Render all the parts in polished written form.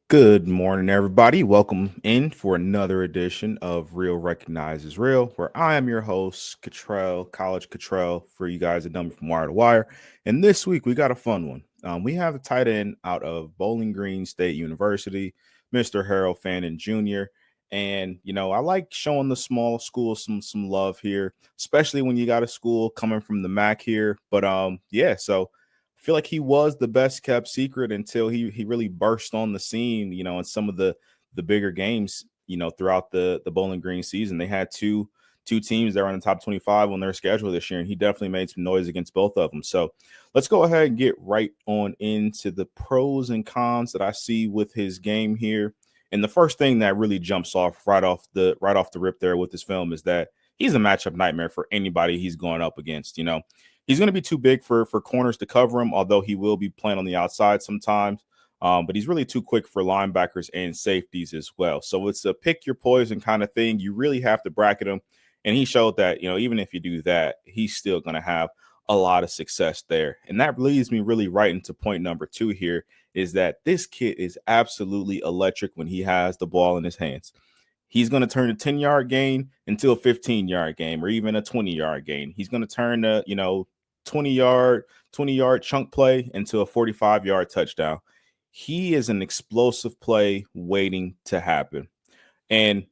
Good morning, everybody. Welcome in for another edition of Real Recognizes Real, where I am your host, Cottrell, College Cottrell, for you guys that know me from Wire to Wire. And this week we got a fun one. We have a tight end out of Bowling Green State University, Mr. Harold Fannin Jr. And I like showing the small school some love here, especially when you got a school coming from the MAC here. But so I feel like he was the best kept secret until he really burst on the scene, in some of the bigger games, throughout the Bowling Green season. They had two teams that were in the top 25 on their schedule this year, and he definitely made some noise against both of them. So let's go ahead and get right on into the pros and cons that I see with his game here. And the first thing that really jumps off right off the rip there with this film is that he's a matchup nightmare for anybody he's going up against. He's going to be too big for corners to cover him, although he will be playing on the outside sometimes. But he's really too quick for linebackers and safeties as well. So it's a pick your poison kind of thing. You really have to bracket him. And he showed that, even if you do that, he's still going to have a lot of success there. And that leads me really right into point number 2 here, is that this kid is absolutely electric when he has the ball in his hands. He's going to turn a 10-yard gain into a 15-yard game, or even a 20-yard gain. He's going to turn a 20-yard chunk play into a 45-yard touchdown. He is an explosive play waiting to happen. And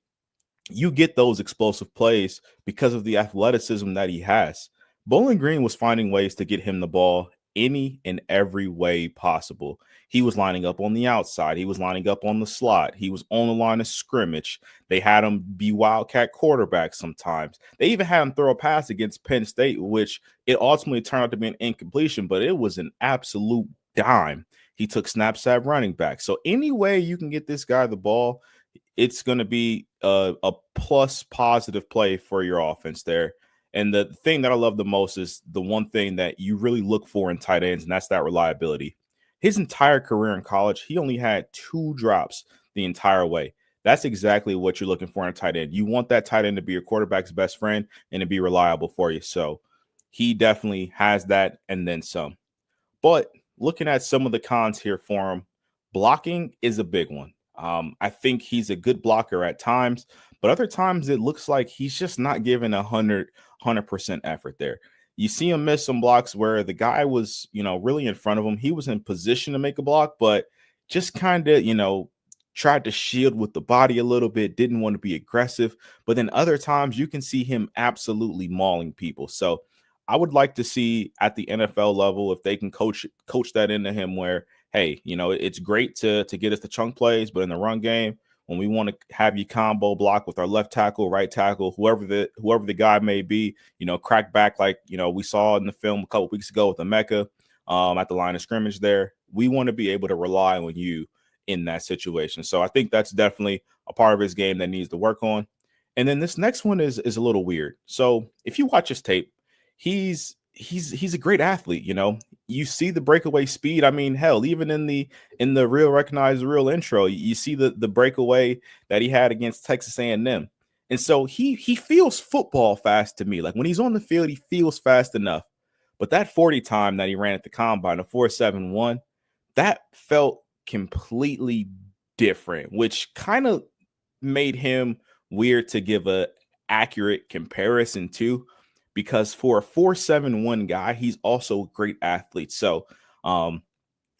you get those explosive plays because of the athleticism that he has. Bowling Green was finding ways to get him the ball any and every way possible. He was lining up on the outside. He was lining up on the slot. He was on the line of scrimmage. They had him be wildcat quarterback sometimes. They even had him throw a pass against Penn State, which it ultimately turned out to be an incompletion, but it was an absolute dime. He took snaps at running back. So any way you can get this guy the ball, it's going to be a plus positive play for your offense there. And the thing that I love the most is the one thing that you really look for in tight ends, and that's that reliability. His entire career in college, he only had 2 drops the entire way. That's exactly what you're looking for in a tight end. You want that tight end to be your quarterback's best friend and to be reliable for you. So he definitely has that and then some. But looking at some of the cons here for him, blocking is a big one. I think he's a good blocker at times, but other times it looks like he's just not giving 100% effort there. You see him miss some blocks where the guy was, really in front of him. He was in position to make a block, but just kind of, tried to shield with the body a little bit, didn't want to be aggressive. But then other times you can see him absolutely mauling people. So I would like to see at the NFL level if they can coach that into him where, hey, it's great to get us the chunk plays, but in the run game, when we want to have you combo block with our left tackle, right tackle, whoever the guy may be, crack back like we saw in the film a couple weeks ago with the Mecca at the line of scrimmage there. We want to be able to rely on you in that situation. So I think that's definitely a part of his game that needs to work on. And then this next one is a little weird. So if you watch his tape, he's a great athlete. You see the breakaway speed. I mean, hell, even in the Real Recognize Real intro, you see the breakaway that he had against Texas A&M. And so he feels football fast to me. Like when he's on the field, he feels fast enough. But that 40 time that he ran at the combine, a 4.71, that felt completely different, which kind of made him weird to give a accurate comparison to, because for a 4.71 guy, he's also a great athlete. So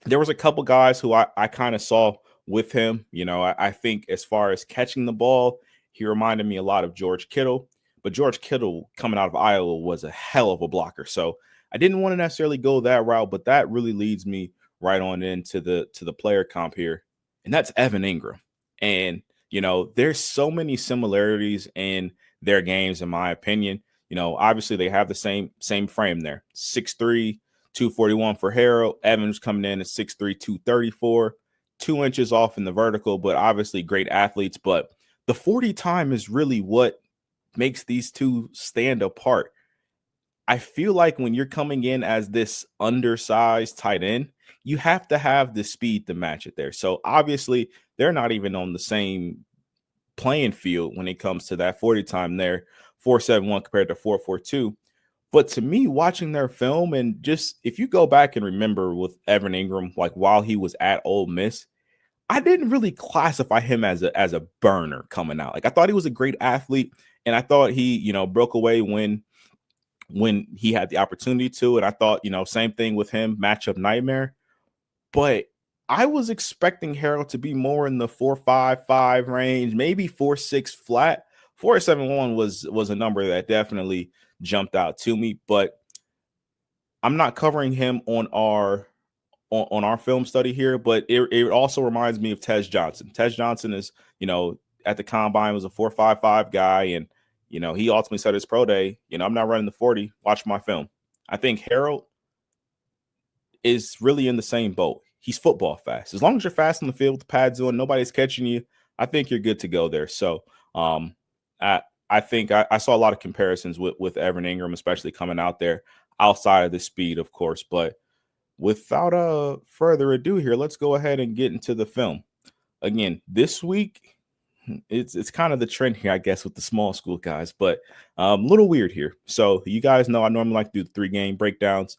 there was a couple guys who I kind of saw with him. I think as far as catching the ball, he reminded me a lot of George Kittle. But George Kittle coming out of Iowa was a hell of a blocker. So I didn't want to necessarily go that route, but that really leads me right on into the player comp here. And that's Evan Ingram. And, there's so many similarities in their games, in my opinion. Obviously they have the same frame there. 6'3", 241 for Harold. Evans coming in at 6'3", 234, 2 inches off in the vertical, but obviously great athletes. But the 40 time is really what makes these two stand apart. I feel like when you're coming in as this undersized tight end, you have to have the speed to match it there. So obviously they're not even on the same playing field when it comes to that 40 time there, 4.71 compared to 4.42. But to me, watching their film, and just if you go back and remember with Evan Ingram, like while he was at Ole Miss, I didn't really classify him as a burner coming out. Like, I thought he was a great athlete, and I thought he, broke away when he had the opportunity to. And I thought, same thing with him, matchup nightmare. But I was expecting Harold to be more in the 4.55 range, maybe 4.6 flat. 4.71 was a number that definitely jumped out to me, but I'm not covering him on our film study here, but it also reminds me of Tej Johnson. Tej Johnson is, at the combine was a 4.55 guy, and he ultimately said his pro day, I'm not running the 40. Watch my film. I think Harold is really in the same boat. He's football fast. As long as you're fast on the field, the pads on, nobody's catching you, I think you're good to go there. So I think I saw a lot of comparisons with Evan Ingram, especially coming out there outside of the speed, of course. But without further ado here, let's go ahead and get into the film. Again, this week, it's kind of the trend here, I guess, with the small school guys, but a little weird here. So you guys know I normally like to do the 3-game breakdowns.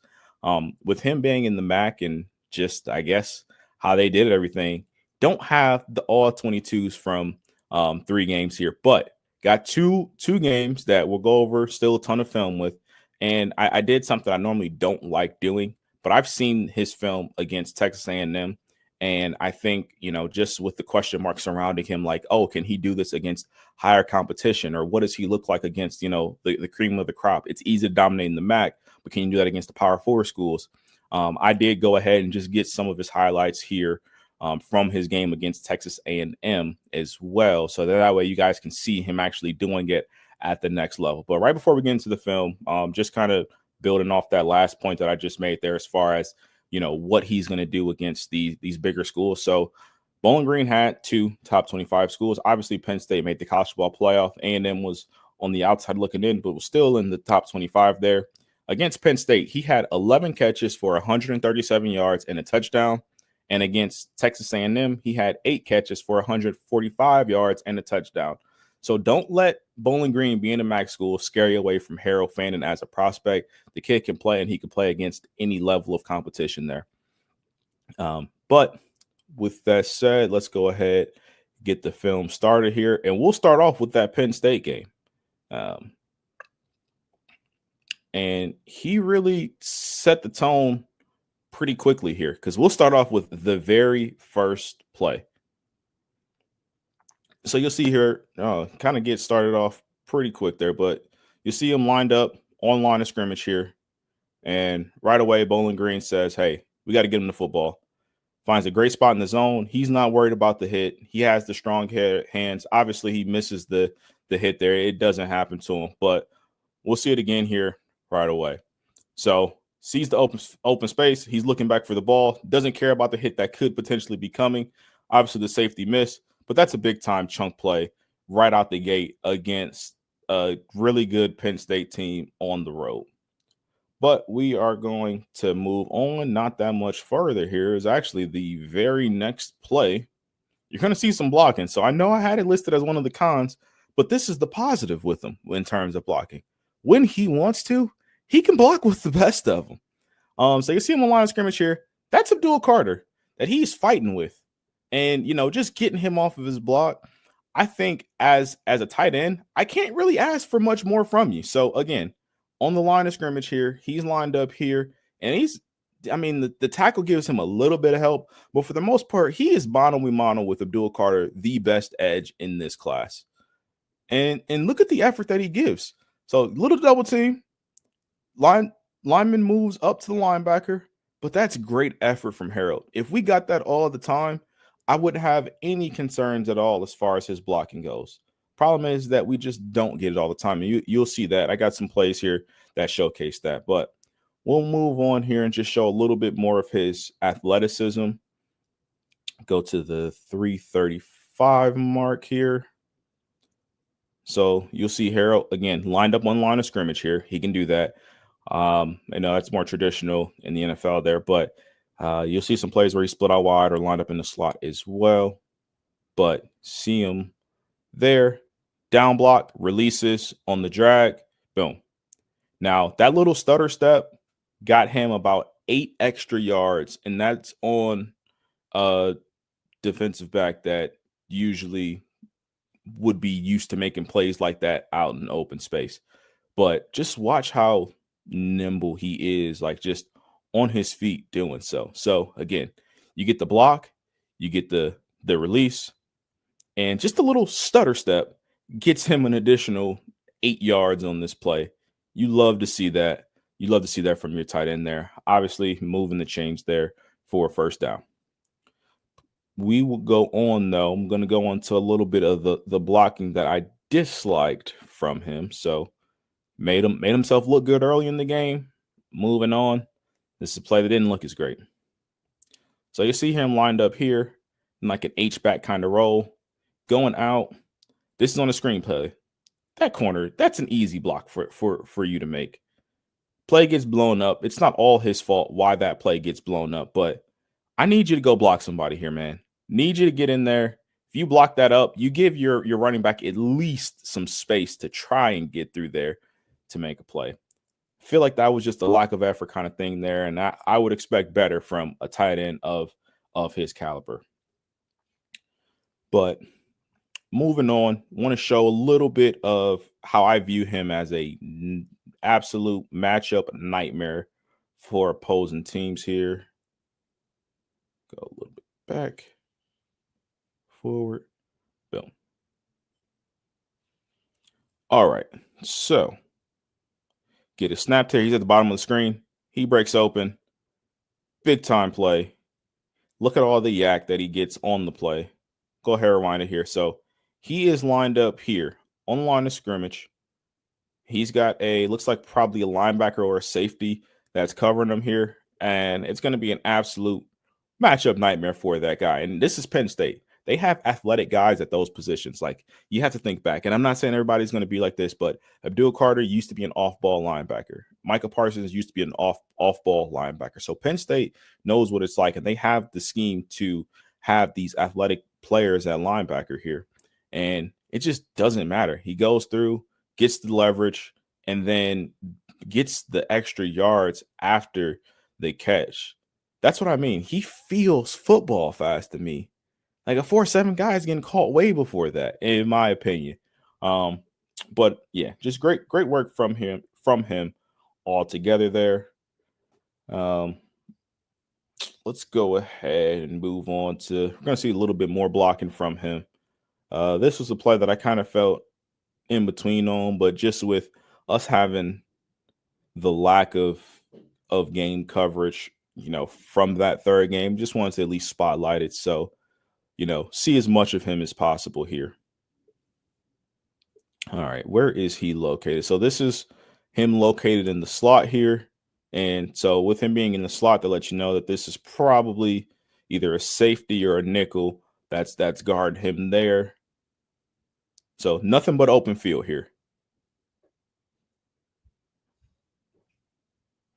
With him being in the MAC and just, I guess, how they did everything, don't have the all 22s from 3 games here, but got two games that we'll go over, still a ton of film with. And I did something I normally don't like doing, but I've seen his film against Texas A&M. And I think, just with the question mark surrounding him, like, oh, can he do this against higher competition? Or what does he look like against, the cream of the crop? It's easy to dominate in the MAC, but can you do that against the Power 4 schools? I did go ahead and just get some of his highlights here from his game against Texas A&M as well. So that way you guys can see him actually doing it at the next level. But right before we get into the film, just kind of building off that last point that I just made there as far as, what he's going to do against these bigger schools. So Bowling Green had 2 top 25 schools. Obviously, Penn State made the college football playoff. A&M was on the outside looking in, but was still in the top 25 there. Against Penn State, he had 11 catches for 137 yards and a touchdown. And against Texas A&M, he had 8 catches for 145 yards and a touchdown. So don't let Bowling Green being a MAC school scare you away from Harold Fannin as a prospect. The kid can play, and he can play against any level of competition there. But with that said, let's go ahead, get the film started here. And we'll start off with that Penn State game. And he really set the tone pretty quickly here, because we'll start off with the very first play. So you'll see here, kind of get started off pretty quick there, but you see him lined up on line of scrimmage here. And right away, Bowling Green says, hey, we got to get him the football. Finds a great spot in the zone. He's not worried about the hit. He has the strong hands. Obviously, he misses the hit there. It doesn't happen to him, but we'll see it again here right away. So sees the open space. He's looking back for the ball. Doesn't care about the hit that could potentially be coming. Obviously, the safety miss. But that's a big-time chunk play right out the gate against a really good Penn State team on the road. But we are going to move on not that much further here. Is actually the very next play. You're going to see some blocking. So I know I had it listed as one of the cons, but this is the positive with him in terms of blocking. When he wants to, he can block with the best of them. So you see him on line of scrimmage here. That's Abdul Carter that he's fighting with. And, just getting him off of his block, I think as a tight end, I can't really ask for much more from you. So, again, on the line of scrimmage here, he's lined up here, and the tackle gives him a little bit of help, but for the most part, he is mono with Abdul Carter, the best edge in this class. And look at the effort that he gives. So, little double team, lineman moves up to the linebacker, but that's great effort from Harold. If we got that all the time, I wouldn't have any concerns at all as far as his blocking goes. Problem is that we just don't get it all the time. And you'll see that. I got some plays here that showcase that. But we'll move on here and just show a little bit more of his athleticism. Go to the 335 mark here. So you'll see Harold, again, lined up on line of scrimmage here. He can do that. I know that's more traditional in the NFL there, but you'll see some plays where he split out wide or lined up in the slot as well. But see him there. Down block, releases on the drag. Boom. Now, that little stutter step got him about 8 extra yards, and that's on defensive back that usually would be used to making plays like that out in open space. But just watch how nimble he is, like just on his feet doing so. So again, you get the block, you get the release, and just a little stutter step gets him an additional 8 yards on this play. You love to see that. You love to see that from your tight end there. Obviously, moving the change there for a first down. We will go on though. I'm going to go on to a little bit of the blocking that I disliked from him. So made himself look good early in the game. Moving on. This is a play that didn't look as great. So you see him lined up here in like an H-back kind of role. Going out. This is on a screenplay. That corner, that's an easy block for you to make. Play gets blown up. It's not all his fault why that play gets blown up, but I need you to go block somebody here, man. Need you to get in there. If you block that up, you give your running back at least some space to try and get through there to make a play. I feel like that was just a lack of effort kind of thing there, and I would expect better from a tight end of his caliber. But moving on, want to show a little bit of how I view him as a absolute matchup nightmare for opposing teams here. Go a little bit back, forward, boom. All right, so get a snap here. He's at the bottom of the screen. He breaks open. Big time play. Look at all the yak that he gets on the play. Go ahead, rewind it here. So he is lined up here on the line of scrimmage. He's got looks like probably a linebacker or a safety that's covering him here. And it's going to be an absolute matchup nightmare for that guy. And this is Penn State. They have athletic guys at those positions. Like, you have to think back. And I'm not saying everybody's going to be like this, but Abdul Carter used to be an off-ball linebacker. Micah Parsons used to be an off-ball linebacker. So Penn State knows what it's like, and they have the scheme to have these athletic players at linebacker here. And it just doesn't matter. He goes through, gets the leverage, and then gets the extra yards after the catch. That's what I mean. He feels football fast to me. Like a 4.7 guy is getting caught way before that, in my opinion. But yeah, just great work from him all together there. Let's go ahead and move on to, we're going to see a little bit more blocking from him. This was a play that I kind of felt in between on, but just with us having the lack of game coverage, from that third game, just wanted to at least spotlight it. So, see as much of him as possible here. All right, where is he located? So this is him located in the slot here. And so with him being in the slot, to let you know that this is probably either a safety or a nickel that's guarding him there. So nothing but open field here.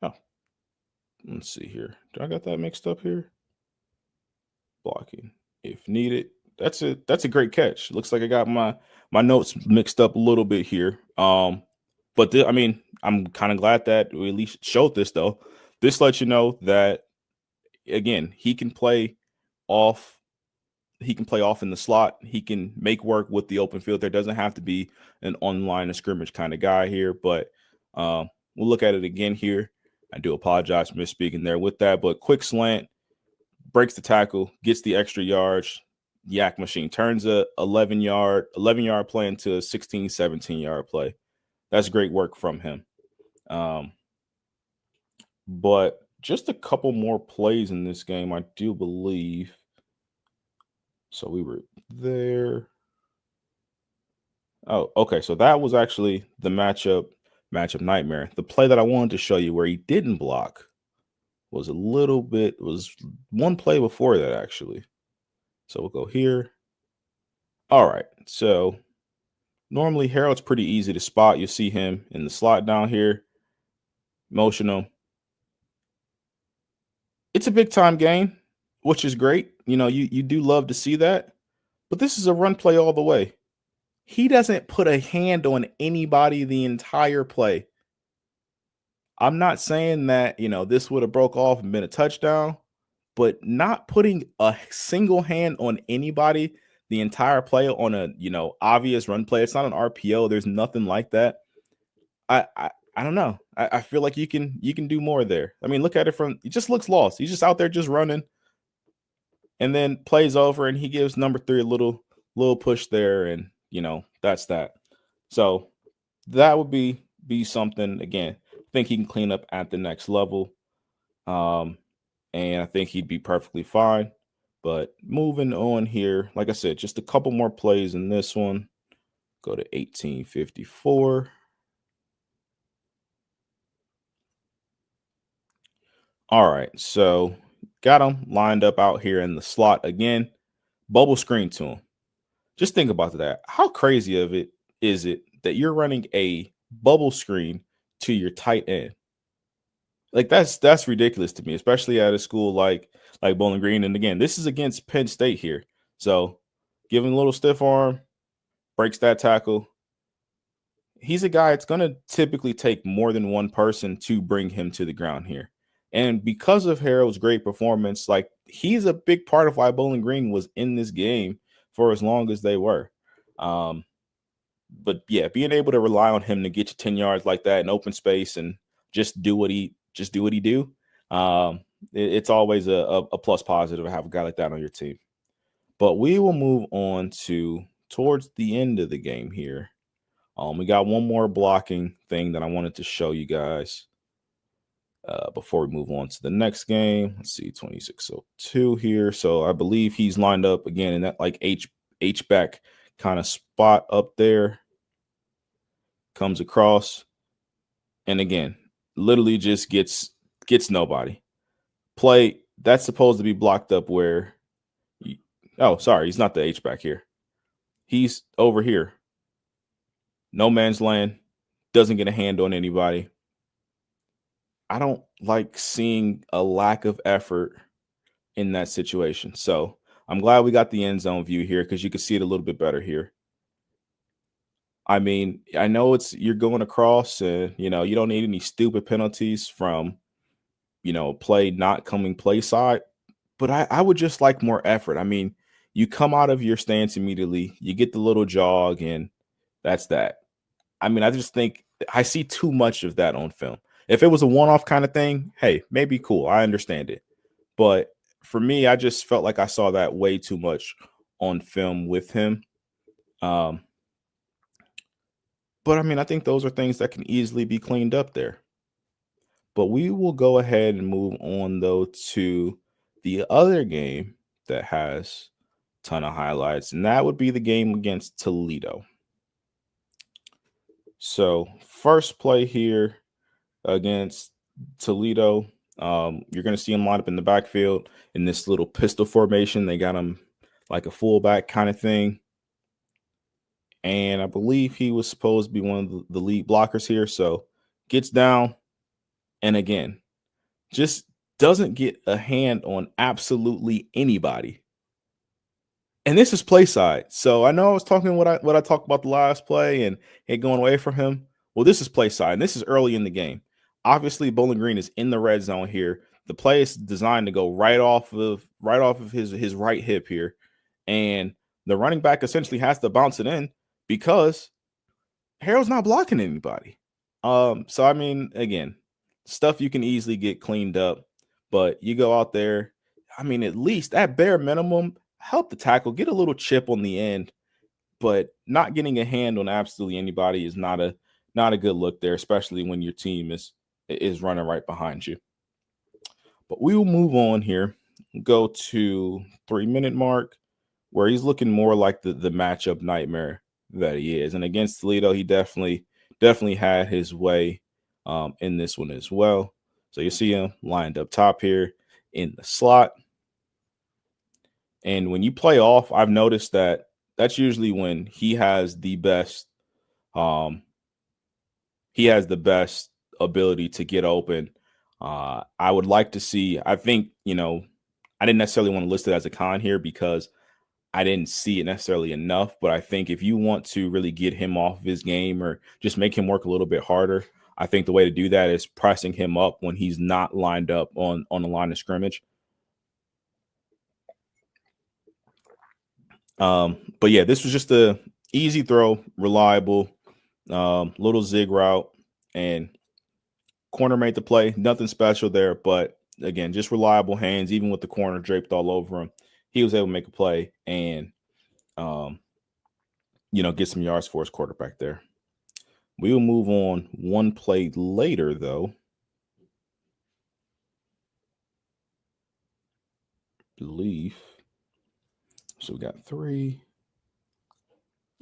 Oh, let's see here. Do I got that mixed up here? Blocking if needed. That's a great catch. Looks like I got my notes mixed up a little bit here. But I'm kind of glad that we at least showed this though. This lets you know that again, he can play off. He can play off in the slot. He can make work with the open field. There doesn't have to be an online of scrimmage kind of guy here, but we'll look at it again here. I do apologize for misspeaking there with that, but quick slant, breaks the tackle, gets the extra yards. Yak machine turns a 11-yard play into a 16, 17-yard play. That's great work from him. But just a couple more plays in this game, I do believe. So we were there. Oh, okay. So that was actually the matchup nightmare. The play that I wanted to show you where he didn't block was one play before that, actually. So we'll go here. All right. So normally Harold's pretty easy to spot. You see him in the slot down here. Motion him. It's a big time game, which is great. You do love to see that. But this is a run play all the way. He doesn't put a hand on anybody the entire play. I'm not saying that, this would have broke off and been a touchdown, but not putting a single hand on anybody the entire play on a obvious run play. It's not an RPO. There's nothing like that. I don't know. I feel like you can do more there. I mean, look at it from he just looks lost. He's just out there just running, and then plays over, and he gives number 3 a little push there, and that's that. So that would be something again. I think he can clean up at the next level. And I think he'd be perfectly fine. But moving on here, like I said, just a couple more plays in this one. Go to 1854. All right, so got him lined up out here in the slot again. Bubble screen to him. Just think about that. How crazy of it is it that you're running a bubble screen to your tight end? Like that's ridiculous to me, especially at a school like Bowling Green. And again, this is against Penn State here. So give him a little stiff arm, breaks that tackle. He's a guy, it's going to typically take more than one person to bring him to the ground here. And because of Harold's great performance, like he's a big part of why Bowling Green was in this game for as long as they were. But yeah, being able to rely on him to get you 10 yards like that in open space and just do what he do. It's always a plus positive to have a guy like that on your team. But we will move on to towards the end of the game here. We got one more blocking thing that I wanted to show you guys before we move on to the next game. Let's see, 2602 here. So I believe he's lined up again in that like H back kind of spot up there. Comes across, and again, literally just gets nobody. Play that's supposed to be blocked up where oh, sorry, he's not the H back here. He's over here. No man's land, doesn't get a hand on anybody. I don't like seeing a lack of effort in that situation. So I'm glad we got the end zone view here because you can see it a little bit better here. I mean, I know you're going across and, you don't need any stupid penalties from, play not coming play side, but I would just like more effort. I mean, you come out of your stance immediately, you get the little jog, and that's that. I mean, I just think I see too much of that on film. If it was a one-off kind of thing, hey, maybe cool. I understand it. But for me, I just felt like I saw that way too much on film with him. But I mean, I think those are things that can easily be cleaned up there. But we will go ahead and move on, though, to the other game that has a ton of highlights, and that would be the game against Toledo. So first play here against Toledo, you're going to see him line up in the backfield in this little pistol formation. They got him like a fullback kind of thing. And I believe he was supposed to be one of the lead blockers here. So gets down and again, just doesn't get a hand on absolutely anybody. And this is play side. So I know I was talking what I talked about the last play and it going away from him. Well, this is play side, and this is early in the game. Obviously, Bowling Green is in the red zone here. The play is designed to go right off of his right hip here, and the running back essentially has to bounce it in because Harold's not blocking anybody. So I mean, again, stuff you can easily get cleaned up, but you go out there. I mean, at least at bare minimum, help the tackle, get a little chip on the end, but not getting a hand on absolutely anybody is not a good look there, especially when your team is running right behind you. But we will move on here, go to 3-minute mark where he's looking more like the matchup nightmare that he is. And against Toledo, he definitely had his way in this one as well. So you see him lined up top here in the slot. And when you play off, I've noticed that that's usually when he has the best ability to get open. I would like to see, I think, I didn't necessarily want to list it as a con here because I didn't see it necessarily enough, but I think if you want to really get him off of his game or just make him work a little bit harder, I think the way to do that is pressing him up when he's not lined up on the line of scrimmage. But yeah, this was just a easy throw, reliable, little zig route, and corner made the play. Nothing special there, but again, just reliable hands. Even with the corner draped all over him, he was able to make a play and um, get some yards for his quarterback there. We will move on one play later, though. Belief. So we got 3.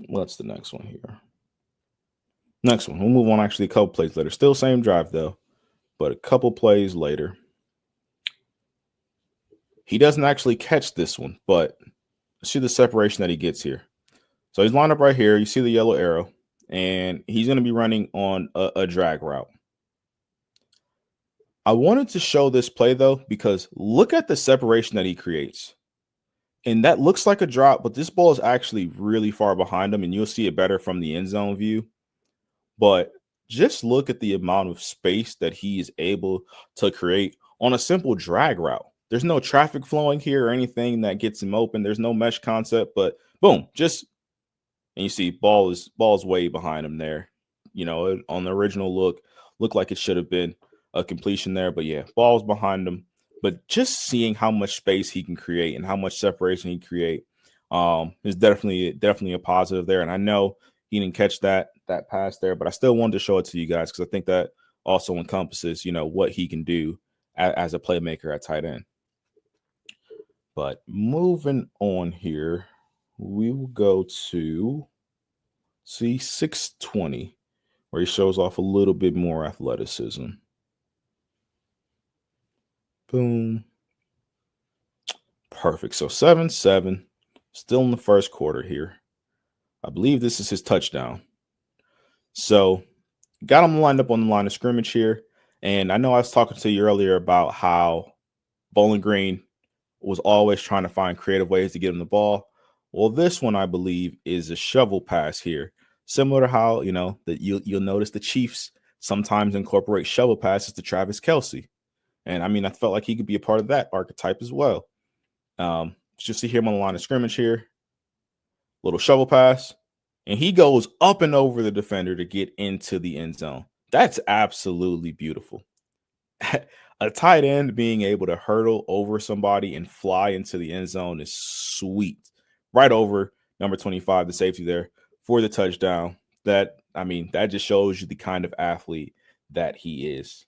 What's the next one here? Next one. We'll move on actually a couple plays later. Still same drive, though, but a couple plays later. He doesn't actually catch this one, but see the separation that he gets here. So he's lined up right here. You see the yellow arrow, and he's going to be running on a drag route. I wanted to show this play, though, because look at the separation that he creates. And that looks like a drop, but this ball is actually really far behind him, and you'll see it better from the end zone view. But just look at the amount of space that he is able to create on a simple drag route. There's no traffic flowing here or anything that gets him open. There's no mesh concept, but boom, and you see ball's way behind him there. On the original looked like it should have been a completion there, but yeah, ball's behind him. But just seeing how much space he can create and how much separation he create is definitely a positive there. And I know he didn't catch that pass there, but I still wanted to show it to you guys because I think that also encompasses, what he can do as a playmaker at tight end. But moving on here, we will go to C620, where he shows off a little bit more athleticism. Boom. Perfect. So 7-7, still in the first quarter here. I believe this is his touchdown. So got him lined up on the line of scrimmage here. And I know I was talking to you earlier about how Bowling Green was always trying to find creative ways to get him the ball. Well, this one, I believe, is a shovel pass here. Similar to how, that you'll notice the Chiefs sometimes incorporate shovel passes to Travis Kelce. And I felt like he could be a part of that archetype as well. Just see him on the line of scrimmage here. Little shovel pass. And he goes up and over the defender to get into the end zone. That's absolutely beautiful. A tight end being able to hurdle over somebody and fly into the end zone is sweet. Right over number 25, the safety there for the touchdown. That just shows you the kind of athlete that he is.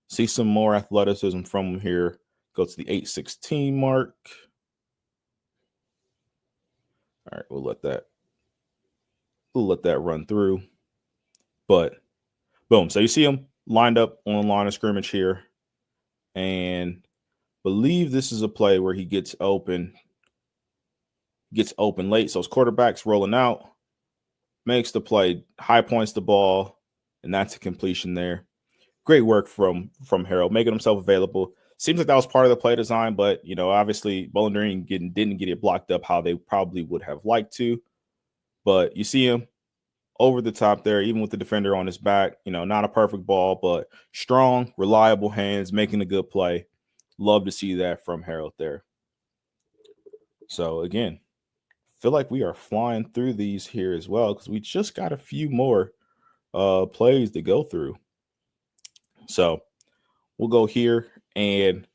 See some more athleticism from him here. Go to the 8:16 mark. All right, we'll let that run through. But boom. So you see him lined up on the line of scrimmage here. And believe this is a play where he gets open late. So his quarterback's rolling out, makes the play, high points the ball, and that's a completion there. Great work from Harold, making himself available. Seems like that was part of the play design, but obviously Bowling Green didn't get it blocked up how they probably would have liked to. But you see him over the top there, even with the defender on his back. Not a perfect ball, but strong, reliable hands, making a good play. Love to see that from Harold there. So again, feel like we are flying through these here as well because we just got a few more plays to go through. So we'll go here, and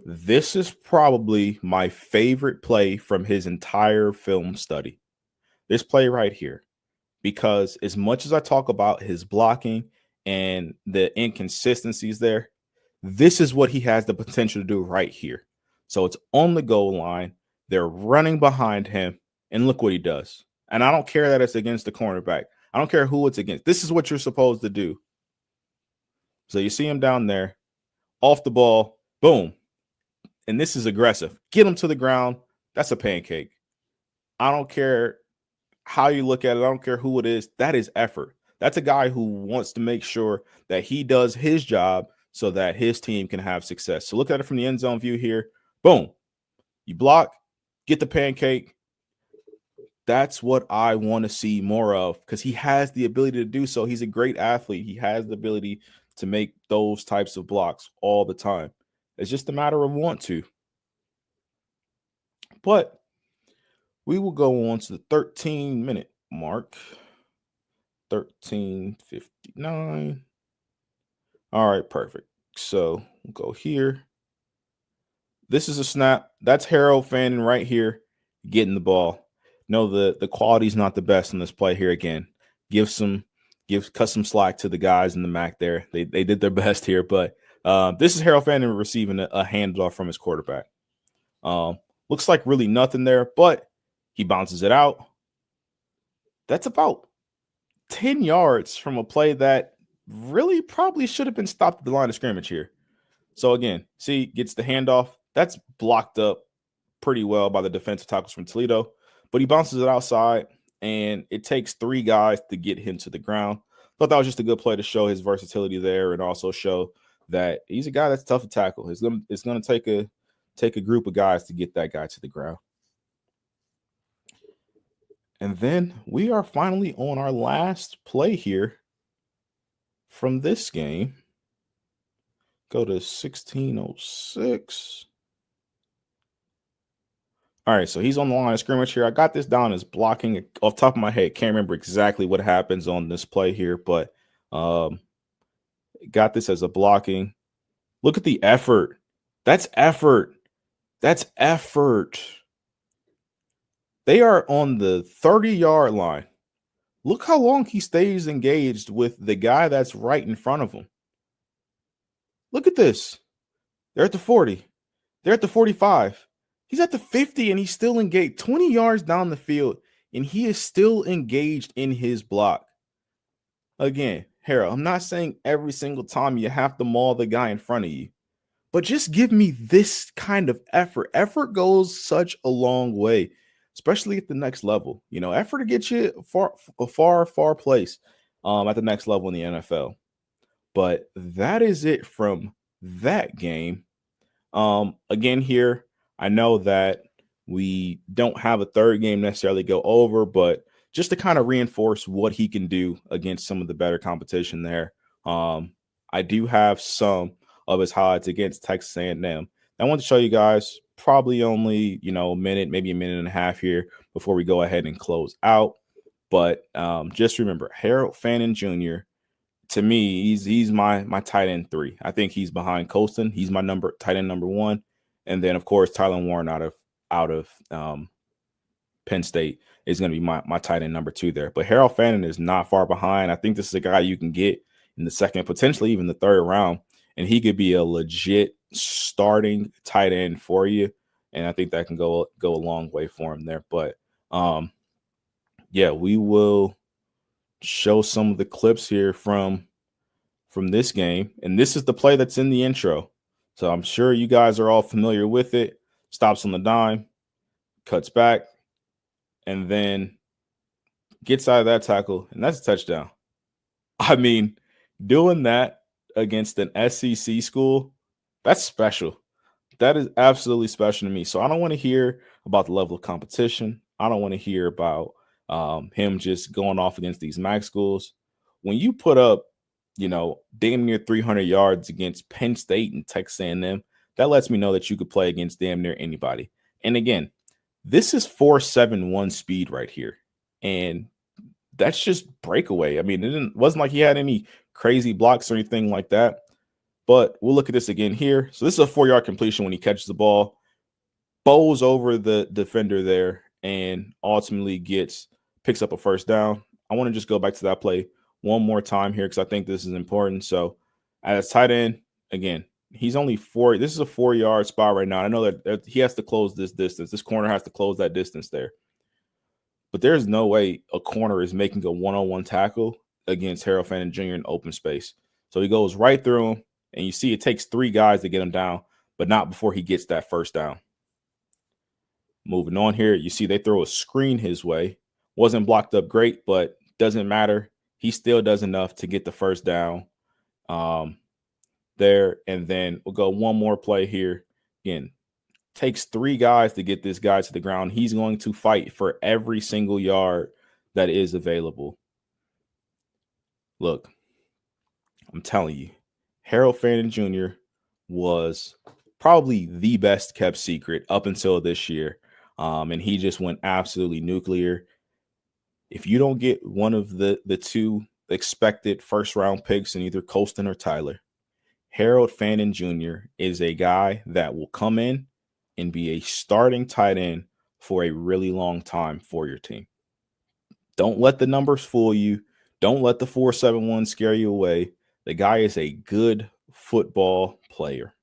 this is probably my favorite play from his entire film study. This play right here, because as much as I talk about his blocking and the inconsistencies there, this is what he has the potential to do right here. So it's on the goal line. They're running behind him, and look what he does. And I don't care that it's against the cornerback. I don't care who it's against. This is what you're supposed to do. So you see him down there, off the ball, boom. And this is aggressive. Get him to the ground. That's a pancake. I don't care how you look at it. I don't care who it is. That is effort. That's a guy who wants to make sure that he does his job so that his team can have success. So look at it from the end zone view here. Boom. You block, get the pancake. That's what I want to see more of because he has the ability to do so. He's a great athlete. He has the ability to make those types of blocks all the time. It's just a matter of want to. But We will go on to the 13-minute mark. 13:59. All right, perfect. So we'll go here. This is a snap. That's Harold Fannin right here getting the ball. No, the quality's not the best in this play here again. Cut some slack to the guys in the MAC there. They did their best here, but this is Harold Fannin receiving a handoff from his quarterback. Looks like really nothing there, but he bounces it out. That's about 10 yards from a play that really probably should have been stopped at the line of scrimmage here. So again, see, gets the handoff. That's blocked up pretty well by the defensive tackles from Toledo, but he bounces it outside, and it takes 3 guys to get him to the ground. Thought that was just a good play to show his versatility there, and also show that he's a guy that's tough to tackle. It's going to take a group of guys to get that guy to the ground. And then we are finally on our last play here from this game. Go to 1606. All right, so he's on the line of scrimmage here. I got this down as blocking off top of my head. Can't remember exactly what happens on this play here, but got this as a blocking. Look at the effort. That's effort. That's effort. They are on the 30-yard line. Look how long he stays engaged with the guy that's right in front of him. Look at this. They're at the 40. They're at the 45. He's at the 50, and he's still engaged. 20 yards down the field, and he is still engaged in his block. Again, Harold, I'm not saying every single time you have to maul the guy in front of you, but just give me this kind of effort. Effort goes such a long way, especially at the next level. You know, effort to get you a far place at the next level in the NFL. But that is it from that game. Again, here, I know that we don't have a third game necessarily go over, but just to kind of reinforce what he can do against some of the better competition there. I do have some of his highlights against Texas A&M. I want to show you guys probably only, a minute, maybe a minute and a half here before we go ahead and close out. But just remember, Harold Fannin Jr., to me, he's my tight end 3. I think he's behind Colston. He's my tight end number 1. And then, of course, Tyler Warren out of Penn State is going to be my tight end number 2 there. But Harold Fannin is not far behind. I think this is a guy you can get in the second, potentially even the third round, and he could be a legit starting tight end for you. And I think that can go a long way for him there. But yeah, we will show some of the clips here from this game, and this is the play that's in the intro. So I'm sure you guys are all familiar with it. Stops on the dime, cuts back, and then gets out of that tackle, and that's a touchdown. I mean, doing that against an SEC school, that's special. That is absolutely special to me. So I don't want to hear about the level of competition. I don't want to hear about him just going off against these MAC schools. When you put up, damn near 300 yards against Penn State and Texas A&M, that lets me know that you could play against damn near anybody. And again, this is 4.71 speed right here. And that's just breakaway. I mean, it wasn't like he had any crazy blocks or anything like that. But we'll look at this again here. So this is a 4-yard completion when he catches the ball, bows over the defender there, and ultimately picks up a first down. I want to just go back to that play one more time here because I think this is important. So as tight end, again, he's only 4. This is a 4-yard spot right now. I know that he has to close this distance. This corner has to close that distance there. But there's no way a corner is making a one-on-one tackle against Harold Fannin Jr. in open space. So he goes right through him, and you see it takes 3 guys to get him down, but not before he gets that first down. Moving on here, you see they throw a screen his way. Wasn't blocked up great, but doesn't matter. He still does enough to get the first down there. And then we'll go one more play here. Again, takes 3 guys to get this guy to the ground. He's going to fight for every single yard that is available. Look, I'm telling you, Harold Fannin Jr. was probably the best kept secret up until this year. and he just went absolutely nuclear. If you don't get one of the two expected first round picks in either Colston or Tyler, Harold Fannin Jr. is a guy that will come in and be a starting tight end for a really long time for your team. Don't let the numbers fool you. Don't let the 4.71 scare you away. The guy is a good football player.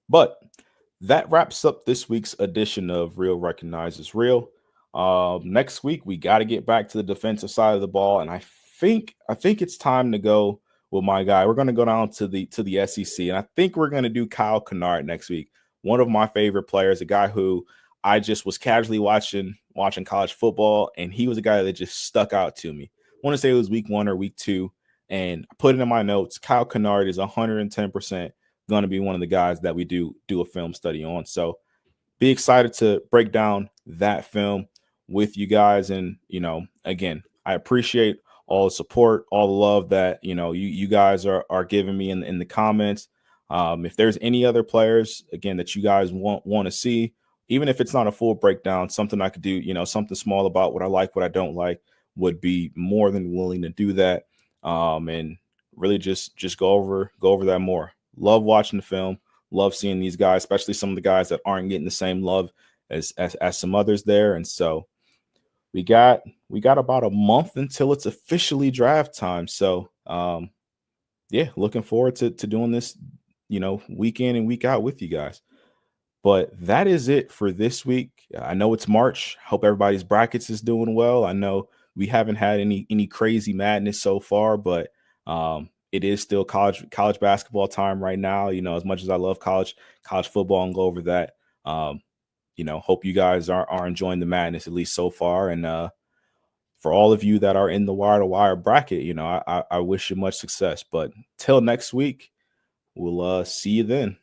But that wraps up this week's edition of Real Recognizes Real. Next week we got to get back to the defensive side of the ball, and I think it's time to go with my guy. We're going to go down to the SEC, and I think we're going to do Kyle Kennard next week. One of my favorite players, a guy who I just was casually watching college football, and he was a guy that just stuck out to me. I want to say it was week 1 or week 2, and I put it in my notes. Kyle Kennard is 110% going to be one of the guys that we do a film study on. So be excited to break down that film with you guys. And, again, I appreciate all the support, all the love that, you guys are giving me in the comments. If there's any other players, again, that you guys want to see, even if it's not a full breakdown, something I could do, something small about what I like, what I don't like, would be more than willing to do that. And really just go over that more. Love watching the film. Love seeing these guys, especially some of the guys that aren't getting the same love as some others there. And so we got about a month until it's officially draft time. So yeah, looking forward to doing this, week in and week out with you guys. But that is it for this week. I know it's March. Hope everybody's brackets is doing well. I know we haven't had any crazy madness so far, but it is still college basketball time right now. As much as I love college football and go over that, hope you guys are enjoying the madness, at least so far. And for all of you that are in the wire to wire bracket, I wish you much success. But till next week, we'll see you then.